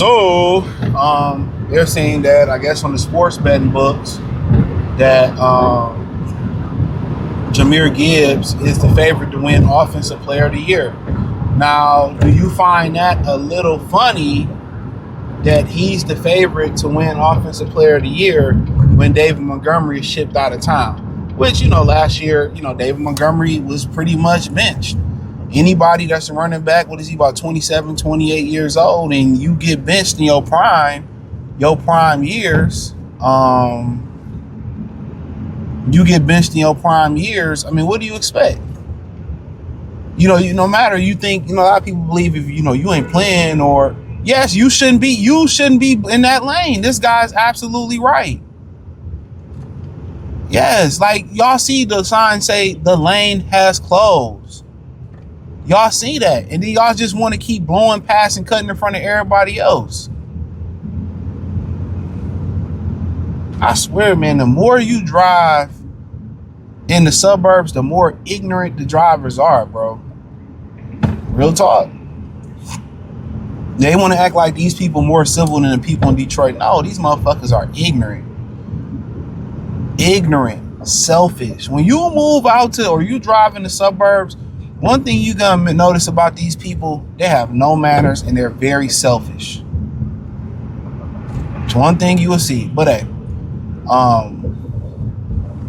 So, they're saying that I guess on the sports betting books that Jahmyr Gibbs is the favorite to win Offensive Player of the Year. Now, do you find that a little funny that he's the favorite to win Offensive Player of the Year when David Montgomery is shipped out of town? Which, last year, David Montgomery was pretty much benched. Anybody that's a running back, what is he, about 27, 28 years old, and you get benched in your prime years, I mean, what do you expect? No matter, you think, a lot of people believe if, you ain't playing, or, yes, you shouldn't be in that lane. This guy's absolutely right. Yes, like, y'all see the sign say the lane has closed. Y'all see that, and then y'all just want to keep blowing past and cutting in front of everybody else. I swear, man, the more you drive in the suburbs, the more ignorant the drivers are, bro. Real talk. They want to act like these people more civil than the people in Detroit. No, these motherfuckers are ignorant. Ignorant, selfish. When you move out to, or you drive in the suburbs, one thing you gonna notice about these people, they have no manners and they're very selfish. It's one thing you will see. But hey,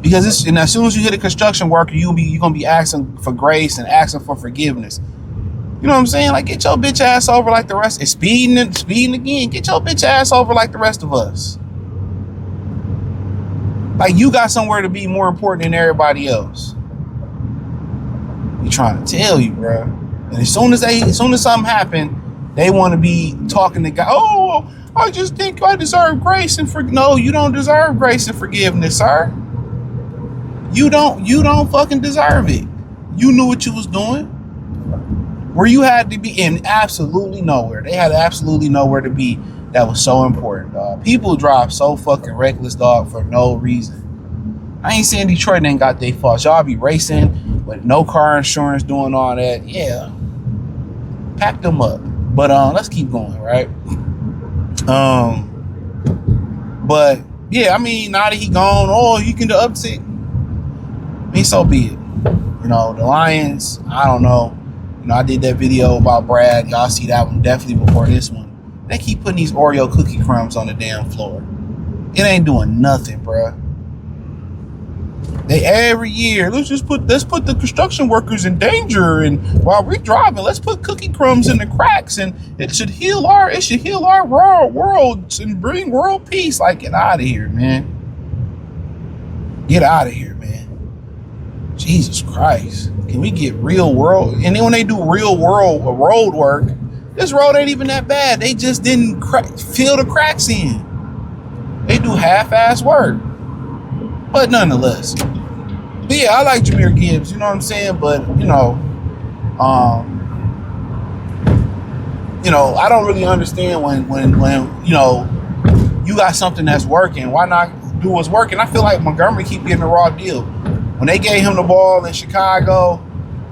because and as soon as you hit a construction worker, you're gonna be asking for grace and asking for forgiveness. You know what I'm saying? Like, get your bitch ass over like the rest. And speeding again. Get your bitch ass over like the rest of us. Like, you got somewhere to be more important than everybody else. We trying to tell you, bro. And as soon as something happened, they want to be talking to God. Oh, I just think I deserve grace and No, you don't deserve grace and forgiveness, sir. You don't fucking deserve it. You knew what you was doing. Where you had to be in absolutely nowhere. They had absolutely nowhere to be. That was so important, dog. People drive so fucking reckless, dog, for no reason. I ain't saying Detroit ain't got their faults. Y'all be racing with no car insurance, doing all that. Yeah. Pack them up. But let's keep going, right? But yeah, I mean, now that he gone, you can do uptick. I mean, so be it. The Lions, I don't know. I did that video about Brad. Y'all see that one definitely before this one. They keep putting these Oreo cookie crumbs on the damn floor. It ain't doing nothing, bruh. They every year, let's put the construction workers in danger, and while we're driving, let's put cookie crumbs in the cracks, and it should heal our world and bring world peace. Like, get out of here, man. Get out of here, man. Jesus Christ. Can we get real world? And then when they do real world road work, this road ain't even that bad. They just didn't fill the cracks in. They do half-ass work. But nonetheless. But yeah, I like Jahmyr Gibbs, you know what I'm saying? But, I don't really understand when you got something that's working. Why not do what's working? I feel like Montgomery keep getting a raw deal. When they gave him the ball in Chicago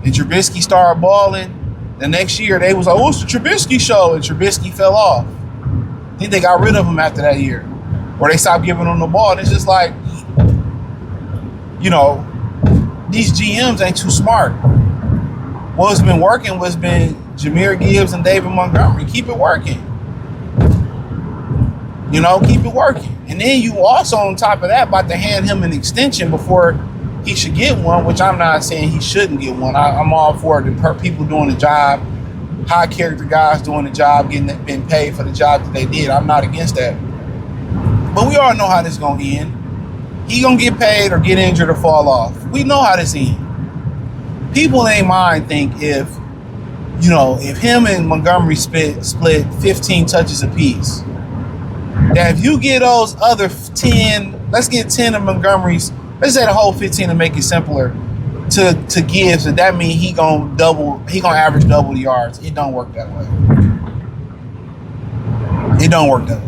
and Trubisky started balling, the next year they was like, oh, it's the Trubisky show, and Trubisky fell off. I think they got rid of him after that year. Or they stopped giving him the ball. And it's just like, these GMs ain't too smart. What's been working has been Jahmyr Gibbs and David Montgomery. Keep it working. Keep it working. And then you also, on top of that, about to hand him an extension before he should get one, which I'm not saying he shouldn't get one. I'm all for the people doing the job, high character guys doing the job, being paid for the job that they did. I'm not against that. But we all know how this is going to end. He going to get paid or get injured or fall off. We know how this ends. People in their mind think if him and Montgomery split 15 touches apiece, that if you get those other 10, let's get 10 of Montgomery's, let's say the whole 15 to make it simpler, to Gibbs, and that means he gonna average double the yards. It don't work that way. It don't work that way.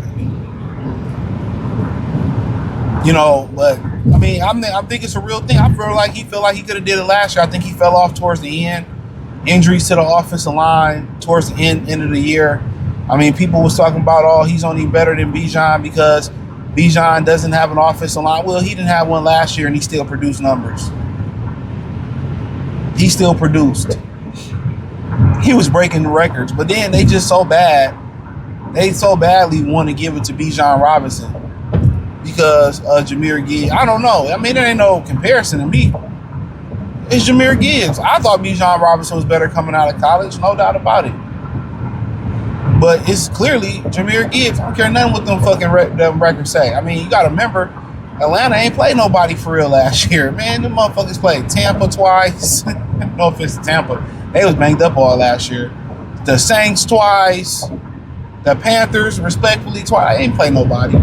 But I mean, I think it's a real thing. I feel like he could have did it last year. I think he fell off towards the end. Injuries to the offensive line towards the end of the year. I mean, people was talking about, oh, he's only better than Bijan because Bijan doesn't have an offensive line. Well, he didn't have one last year, and he still produced numbers. He still produced. He was breaking the records, but then they just so bad. They so badly want to give it to Bijan Robinson because Jahmyr Gibbs. I don't know. I mean, there ain't no comparison to me. It's Jahmyr Gibbs. I thought Bijan Robinson was better coming out of college, no doubt about it. But it's clearly Jahmyr Gibbs. I don't care nothing what them fucking them records say. I mean, you got to remember, Atlanta ain't played nobody for real last year. Man, them motherfuckers played Tampa twice. No offense to Tampa. They was banged up all last year. The Saints twice. The Panthers, respectfully, twice. They ain't play nobody.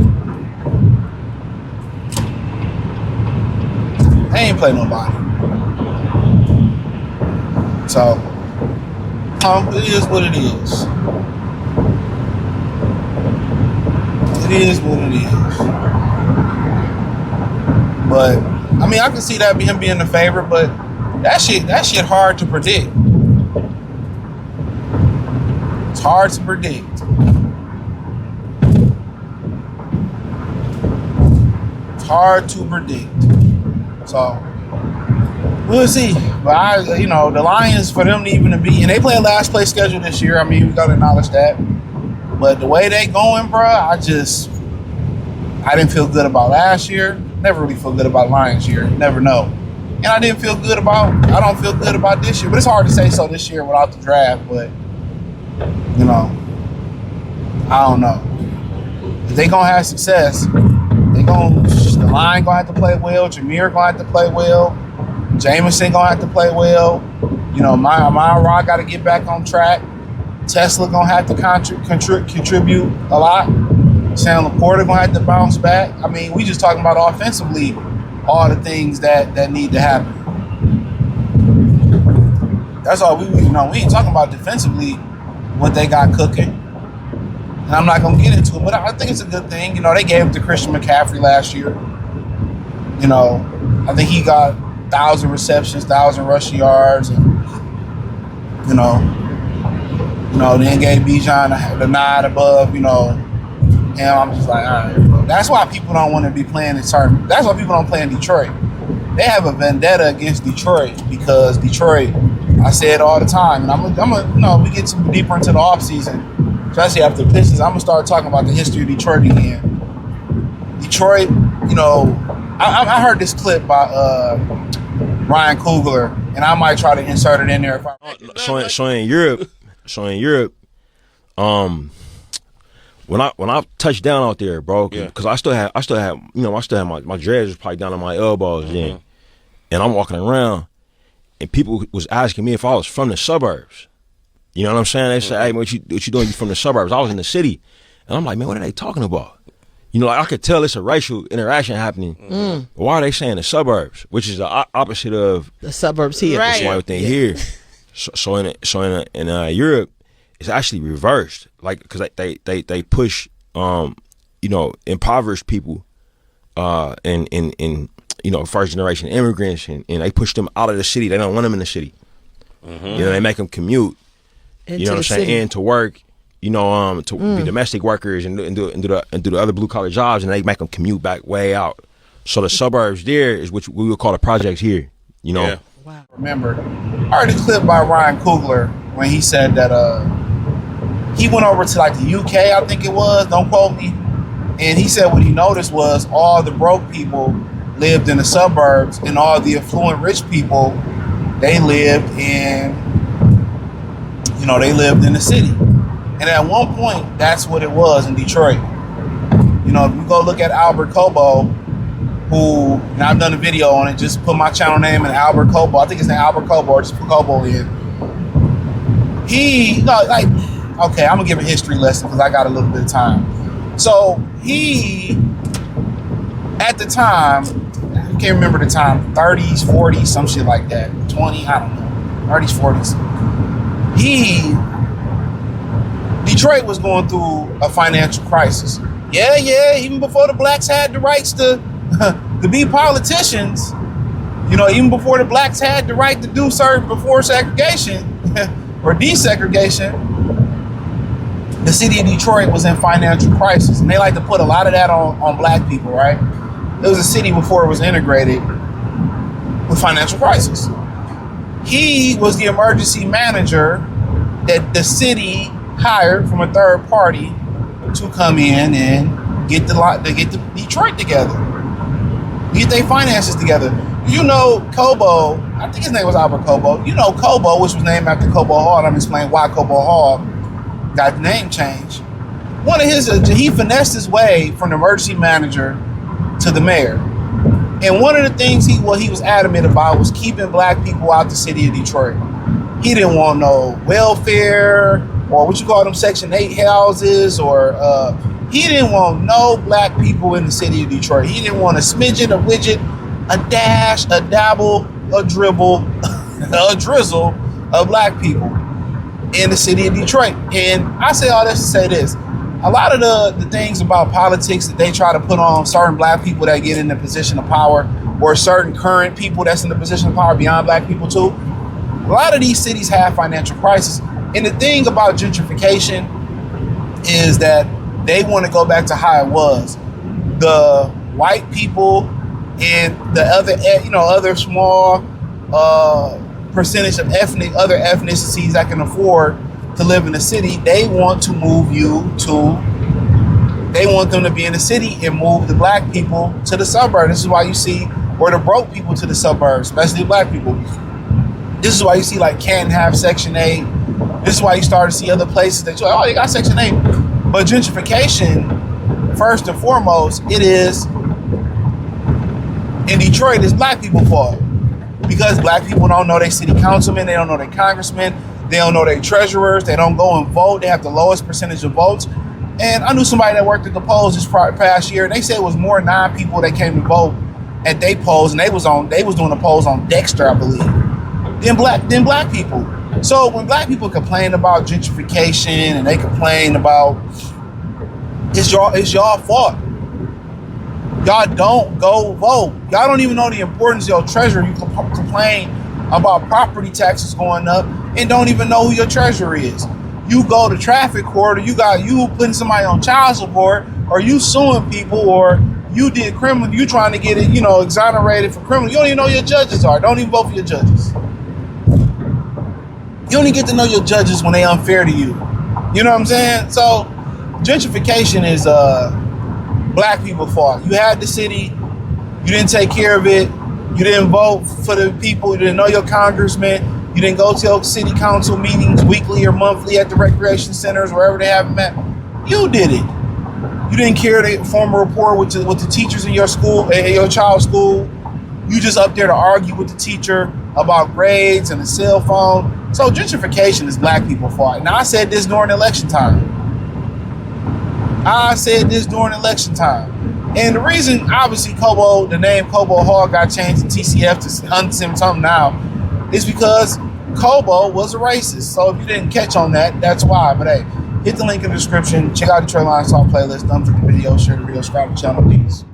They ain't play nobody. So, it is what it is. It is what it is. But, I mean, I can see that him being the favorite, but that shit hard to predict. It's hard to predict. It's hard to predict. So, we'll see. But the Lions, for them to even be, and they play a last place schedule this year. I mean, we gotta acknowledge that. But the way they going, bro, I didn't feel good about last year. Never really feel good about Lions year. Never know. And I don't feel good about this year. But it's hard to say so this year without the draft. But, I don't know. If they gonna have success, the line gonna have to play well. Jahmyr gonna have to play well. Jameson gonna have to play well. Myra got to get back on track. Tesla gonna have to contribute a lot. Sam Laporta gonna have to bounce back. I mean, we just talking about offensively, all the things that need to happen. That's all we ain't talking about defensively what they got cooking. And I'm not gonna get into it, but I think it's a good thing. They gave it to Christian McCaffrey last year. I think he got 1,000 receptions, 1,000 rushing yards, and then gave Bijan the nod above, and I'm just like, all right, bro. That's why people don't want to be playing in certain. That's why people don't play in Detroit. They have a vendetta against Detroit because Detroit. I say it all the time, and we get some deeper into the offseason, especially after the Pistons. I'm gonna start talking about the history of Detroit again. Detroit, I heard this clip by Ryan Coogler, and I might try to insert it in there. Showing Europe, when I touched down out there, bro, because I still had my dreads was probably down on my elbows then, and I'm walking around, and people was asking me if I was from the suburbs. You know what I'm saying? They said, "Hey, man, what you doing? You from the suburbs?" I was in the city, and I'm like, man, what are they talking about? I could tell it's a racial interaction happening. But why are they saying the suburbs, which is the opposite of the suburbs here? Right. That's one thing here. So in Europe, it's actually reversed. Like, because they push impoverished people, and first generation immigrants, and they push them out of the city. They don't want them in the city. Mm-hmm. They make them commute. You know what I'm saying? And to work. To be domestic workers and do the other blue collar jobs, and they make them commute back way out. So the suburbs there is what we would call the projects here. Yeah. Wow. Remember, I heard a clip by Ryan Coogler when he said that he went over to the UK, I think it was. Don't quote me. And he said what he noticed was all the broke people lived in the suburbs, and all the affluent rich people, they lived in the city. And at one point, that's what it was in Detroit. If you go look at Albert Cobo, who, and I've done a video on it, just put my channel name in Albert Cobo. I think it's named Albert Cobo, or just put Cobo in. Okay, I'm gonna give a history lesson because I got a little bit of time. So he, at the time, I can't remember the time, 30s, 40s, some shit like that, 20, I don't know, 30s, 40s. Detroit was going through a financial crisis. Yeah, even before the blacks had the rights to be politicians, even before the blacks had the right to do certain before segregation or desegregation, the city of Detroit was in financial crisis, and they like to put a lot of that on black people, right? It was a city before it was integrated with financial crisis. He was the emergency manager that the city hired from a third party to come in and get the Detroit together, get their finances together. You know, Kobo, I think his name was Albert Kobo. You know, Kobo, which was named after Kobo Hall. I'm explaining why Kobo Hall got the name changed. One of his, he finessed his way from the emergency manager to the mayor. And one of the things he was adamant about was keeping black people out the city of Detroit. He didn't want no welfare or what you call them Section 8 houses, or he didn't want no black people in the city of Detroit. He didn't want a smidget, a widget, a dash, a dabble, a dribble, a drizzle of black people in the city of Detroit. And I say all this to say this. A lot of the things about politics that they try to put on certain black people that get in the position of power, or certain current people that's in the position of power beyond black people too, a lot of these cities have financial crisis. And the thing about gentrification is that they want to go back to how it was. The white people and the other small percentage of other ethnicities that can afford to live in the city, they want to move they want them to be in the city and move the black people to the suburbs. This is why you see, or the broke people to the suburbs, especially black people. This is why you see like Canton have Section 8. This is why you start to see other places that you're like, oh, you got Section 8. But gentrification, first and foremost, it is, in Detroit, it's black people's fault. Because black people don't know their city councilmen, they don't know their congressmen, they don't know their treasurers, they don't go and vote, they have the lowest percentage of votes. And I knew somebody that worked at the polls this past year, and they said it was more non-people that came to vote at their polls, and they was doing the polls on Dexter, I believe, than black people. So when black people complain about gentrification and they complain about it's y'all fault. Y'all don't go vote. Y'all don't even know the importance of your treasurer. You complain about property taxes going up and don't even know who your treasurer is. You go to traffic court, or you putting somebody on child support, or you suing people, or you did criminal, you trying to get it, exonerated for criminal. You don't even know who your judges are. Don't even vote for your judges. You only get to know your judges when they unfair to you. You know what I'm saying? So gentrification is black people's fault. You had the city, you didn't take care of it, you didn't vote for the people, you didn't know your congressman, you didn't go to your city council meetings weekly or monthly at the recreation centers, wherever they have them at. You did it. You didn't care to form a rapport with the teachers in your school, in your child's school. You just up there to argue with the teacher about grades and the cell phone. So gentrification is black people's fault. Now I said this during election time. And the reason, obviously, the name Kobo Hall got changed to TCF to something now is because Kobo was a racist. So if you didn't catch on that, that's why. But hey, hit the link in the description. Check out the Detroit Lions Song playlist. Thumbs up the video, share the video, subscribe to the channel, please.